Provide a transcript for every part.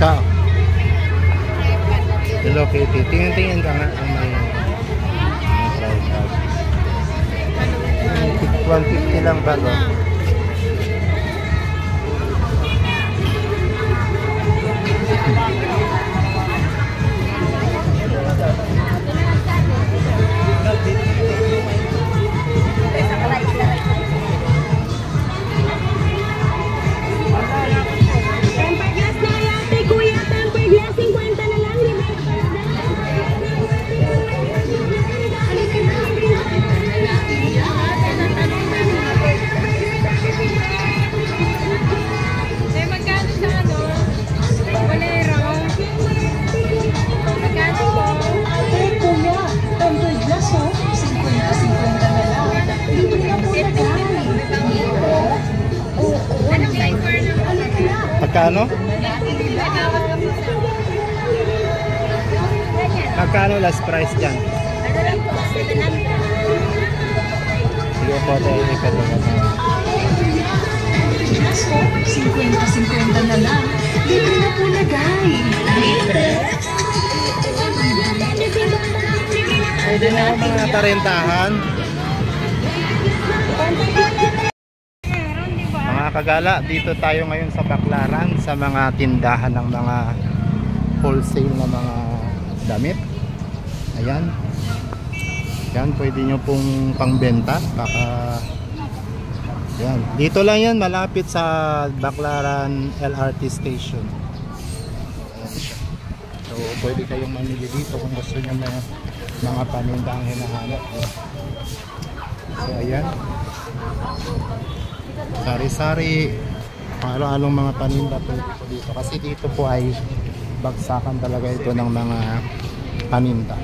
Ciao. Hello Kitty. Tingin-tingin ka nga kung may price tag. 150 lang ba to? Magkano? Magkano last price dyan? Sige po tayo ikat na 50-50 na lang. Libre na po lagay. pwede na mga tarentahan. Mga kagala, dito tayo ngayon sa Baclaran sa mga tindahan ng mga wholesale na mga damit. Ayan. Yan, pwede nyo pong pangbenta. Baka yan. Dito lang yan, malapit sa Baclaran LRT station. So, pwede kayong mamili dito kung gusto nyo mga panindang hinahanap. So, ayan. Sari-sari, araw-along mga paninda po dito. Kasi dito po ay bagsakan talaga ito ng mga paninda.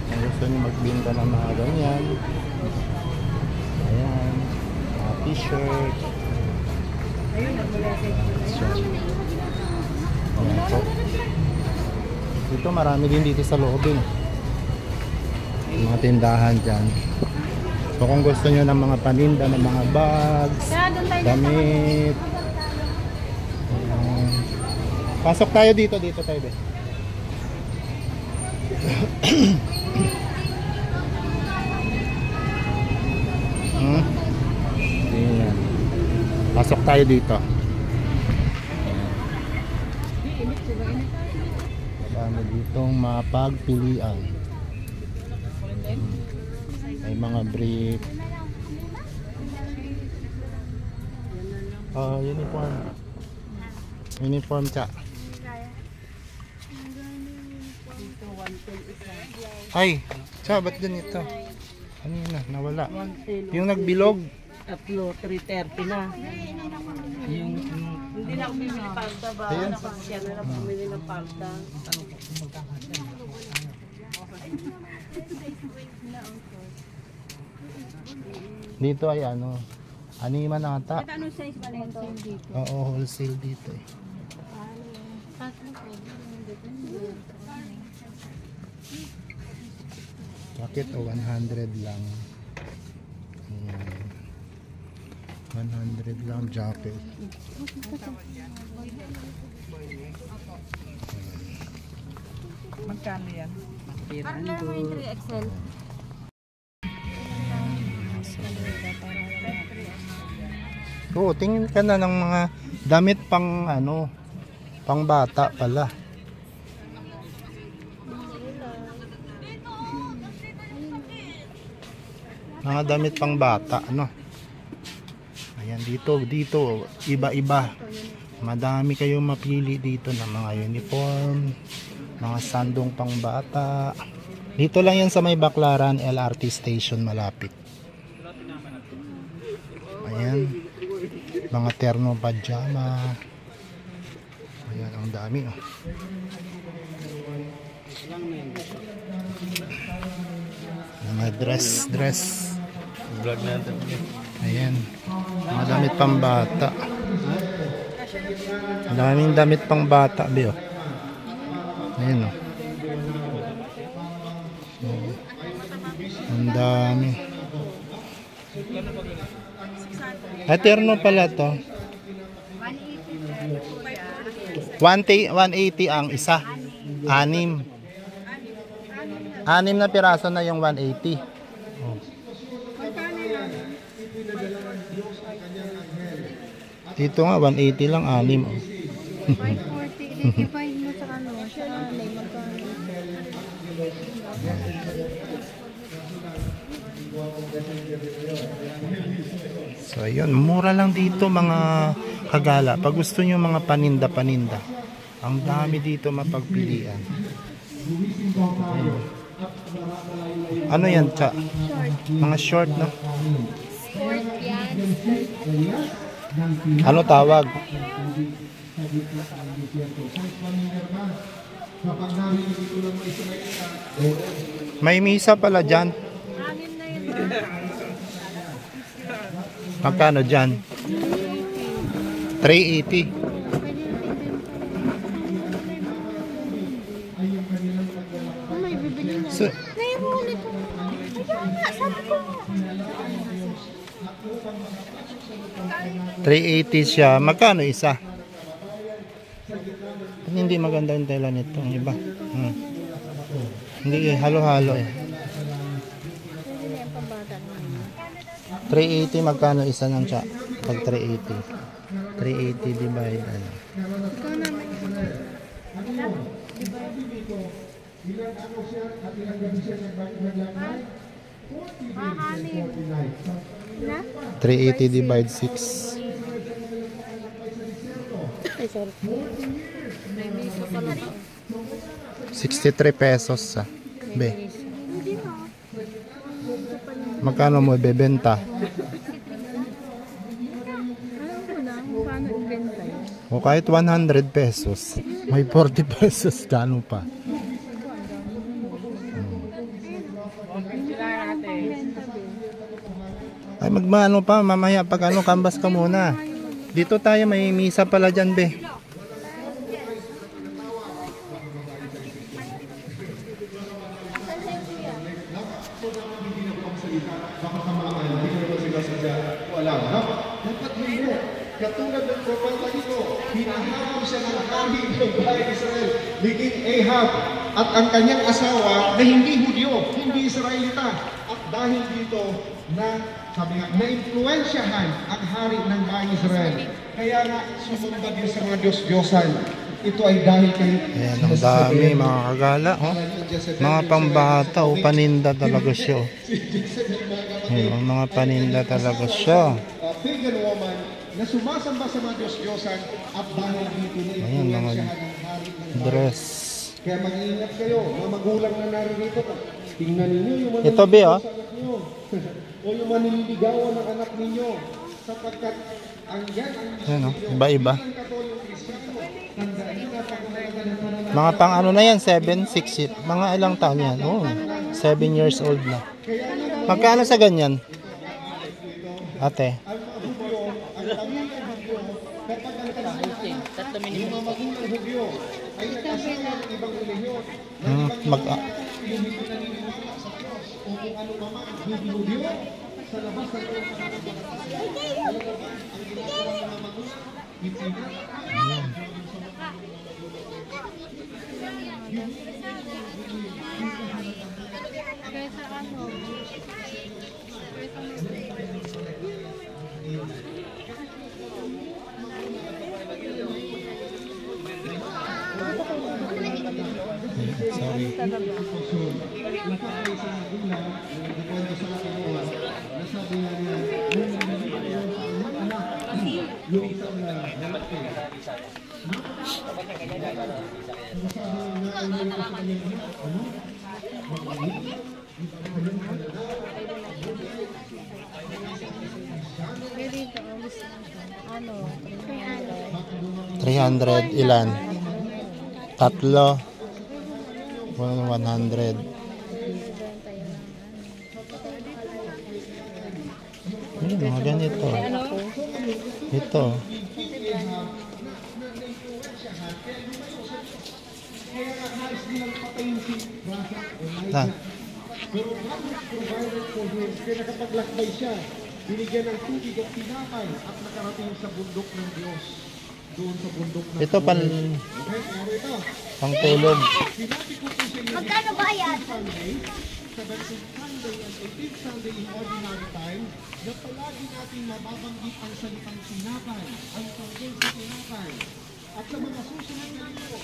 Kung gusto nyo magbinta ng mga ganyan, ayan, mga t-shirt. Ayan po. Dito marami din dito sa loob din. Mga tindahan dyan. So kung gusto nyo ng mga paninda, ng mga bags, damit. Ayan. Pasok tayo dito tayo be. Ayan. Pasok tayo dito. Marami ditong mapagpilian. May mga brief. Uniform ka. Ay, ba't ganito? Ano yun na? Nawala. Yung nagbilog. Upload 330 na. Hindi na ako bumili palda ba? Ayan. Napasya na lang bumili ng palda. Dito ay ano, anima na ata. Anong size ba nito? Oo, wholesale dito eh. Bakit o 100 lang? 100 lang jacket. Magkano yan? Partner mo yung 3XL. Oo, tingin ka na ng mga damit pang ano, pang bata pala. Mga damit pang bata, ano? Ayan, dito, iba-iba. Madami kayong mapili dito ng mga uniform, mga sandong pang bata. Dito lang yan sa may Baclaran LRT station malapit. Ayan. Mga terno pajama. Ayan, ang dami oh. Mga dress. Vlog natin. Ayan. Mga damit pang bata. Ang daming damit pang bata, Bio. Ayan oh. Ang dami. Terno pala to. 180 ang isa. 6. 6 na piraso na yung 180. Oh. Dito nga 180 lang 6. Oh. 540. Divide mo sa ano, sa alay, magkano? So ayun, mura lang dito mga kagala. Pag gusto nyo mga paninda-paninda, ang dami dito mapagpilian. Ano yan, Cha? Mga short, no? Sport yan. Ano tawag? May misa pala dyan. Anim na yun ba? Magkano dyan? 380. Pwede natin din pala. May bibili na. So, Nairoon ito. Ayun nga, sabi ko nga. 380 siya. Magkano isa? Hindi maganda yung tela nito. Ang iba. Hindi eh. Halo-halo eh. Pwede na yung pambata naman. 380 magkano isa ng Cha? Pag 380. 380 divide ano? Ikaw naman yun. Anim. Na? 380 divide 6. Ay, sorry. May miso pala ba? 63 pesos sa. Be. Hindi na. Magkano mo bebenta? Alam ko na kung paano ibenta yun. O kahit 100 pesos. May 40 pesos. Gano pa? Ay magmano pa. Mamaya pag ano, kambas ka muna. Dito tayo, may misa pala dyan, be. Dapat hindi. Katulad ng propeta nito, hinahanap siya ng hari ng bahay Israel, liging Ahab, at ang kanyang asawa na hindi Hudyo, hindi Israelita. At dahil dito na, sabi nga, na-influensyahan ang hari ng bahay Israel. Kaya nga, sumunod din sa mga Diyos-Diyosan. Ito ay dahil kay Ayan, ang dami mga kagala. Oh. Mga pambata o paninda talaga siya. Oh. Ayan, mga paninda talaga siya. Pagan woman na sumasamba sa mga Diyos-Diyosan at dahil dito Ayan, mga na-influensyahan ng hari ng bahay. dress. Kaya mag-iingat kayo, mga magulang na naririto. Tingnan ninyo yung Ito, be, oh. sa anak nyo. O yung manililigawan ng anak ninyo. Sapagkat ang yan ang Ayan, oh. Iba-iba. Katolik Kristiyano. Tandaan na pag Mga pang ano na yan, 7, 6, mga ilang taon yan. Oh, 7 years old na. Magkano sa ganyan? Ate. yung mga magulang Hudyo ay nag-asawa ng ibang relihiyon. Mag Hindi na naniniwala sa Diyos o kung ano pa man, hindi Hudyo sa labas ng Diyos. Ang ginagawa ng mga magulang, hindi na. Kaysa ano? sorry. Ano? 300 ilan? Tatlo. 100. Mga ganito. Ito. Na. Pero God has provided for him. Kaya nakapaglakbay siya. Binigyan ng tubig at tinapay at nakarating sa bundok ng Diyos. Ito pang tulog. Magkano ba yan? Sa versing Sunday and 18th Sunday in ordinary time, na palagi natin mababanggit ang salitang sinapay, ang tungkol sa sinapay. At sa mga susunod na linggo,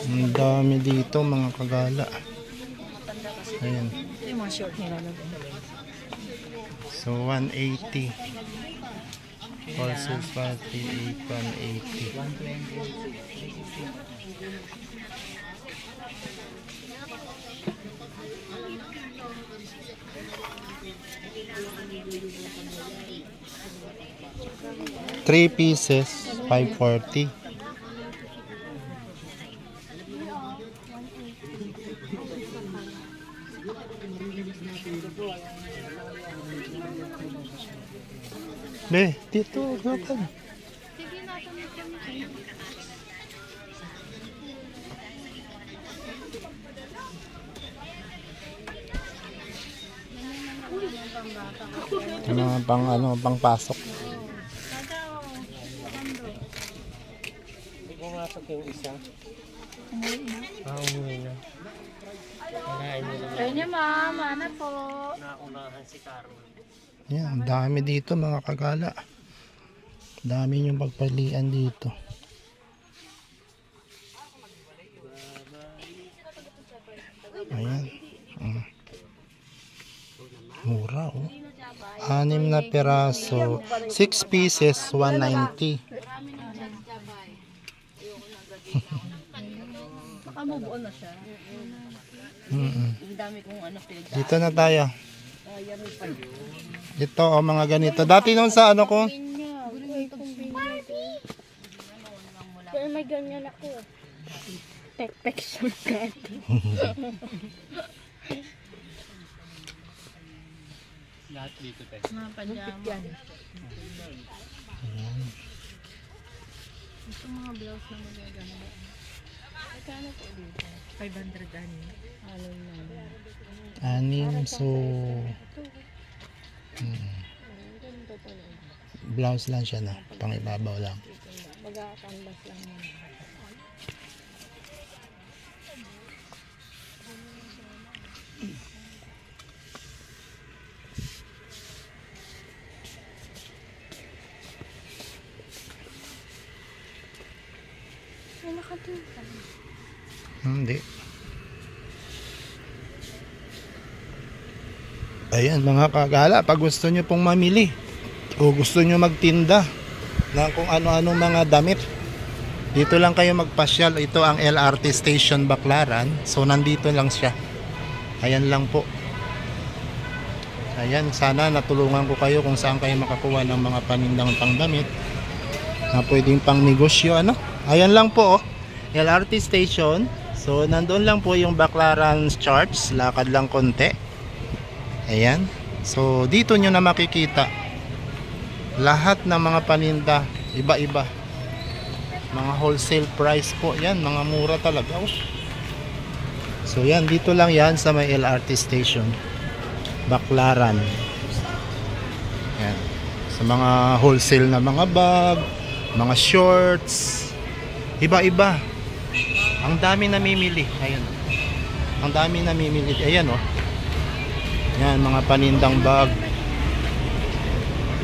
Ang dami dito mga kagala. Ayan. So 180. Versus 138, 180. Three pieces, 540. Dito, dapat. Sige, nasa mo kami. Mga pang pasok. Hindi pumasok yung isa. Umuwi na. Kanain nila. Ayun niya, ma'am. Ano po? Naunahan si Carol. Yan, ang dami dito mga kagala. Dami yung pagpalian dito. Ayan. Mura oh. 6 na piraso. 6 pieces, 190. Nakamubuo na siya. Ang dami kong pinagdaan. Dito na tayo. Ito o mga ganito. Dati nung sa ano ko. Pero may ganyan ako. Pek-pek shortcut. Lahat dito tayo. Mga pajama. Ito mga blouse na magaganda. Magkano po dito? 500 ani. Anim, so blouse lang siya na. Pang ibabaw lang. Mag-canvas lang yun. Ay, nakatinta. Hindi. Ayan mga kagala, pag gusto nyo pong mamili o gusto nyo magtinda ng kung ano-ano mga damit, dito lang kayo magpasyal. Ito ang LRT Station Baclaran. So nandito lang siya. Ayan lang po. Ayan, sana natulungan ko kayo kung saan kayo makakuha ng mga panindang pangdamit na pwedeng pang negosyo ano. Ayan lang po oh. LRT Station. So nandoon lang po yung Baclaran Church. Lakad lang konti. Ayan. So dito nyo na makikita lahat ng mga paninda, iba-iba. Mga wholesale price po. Yan, mga mura talaga. Oh. So yan, dito lang yan sa may LRT Station Baclaran. Yan. Sa mga wholesale na mga bag, mga shorts, iba-iba. Ang dami namimili. Ayun. Ang dami namimili. Ayan oh. Yan, mga panindang bag.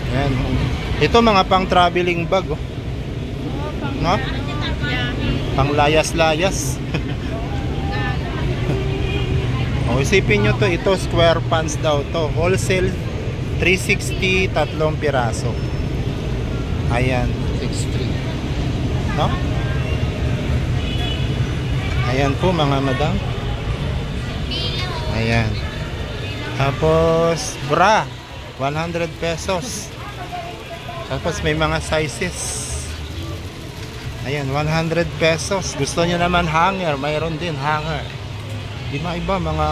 Yan. Ito mga pang traveling bag oh. No? Pang layas-layas. O isipin nyo to, ito square pants daw to. Wholesale 360, tatlong piraso. Ayan, 63. No? Ayan po mga madam. Ayan. Tapos bra 100 pesos. Tapos may mga sizes. Ayan 100 pesos. Gusto nyo naman hanger, mayroon din hanger. Iba-iba mga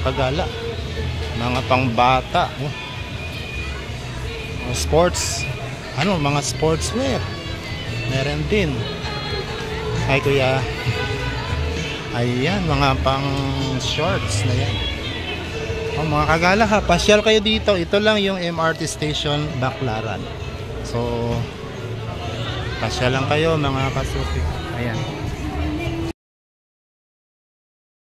kagala, mga pangbata, sports, ano, mga sportswear meron din. Ay kuya. Ayan, mga pang shorts na yan. Oh, mga kagala ha, pasyal kayo dito. Ito lang yung MRT Station Baclaran. So Pasya lang kayo mga kasuki. Ayan.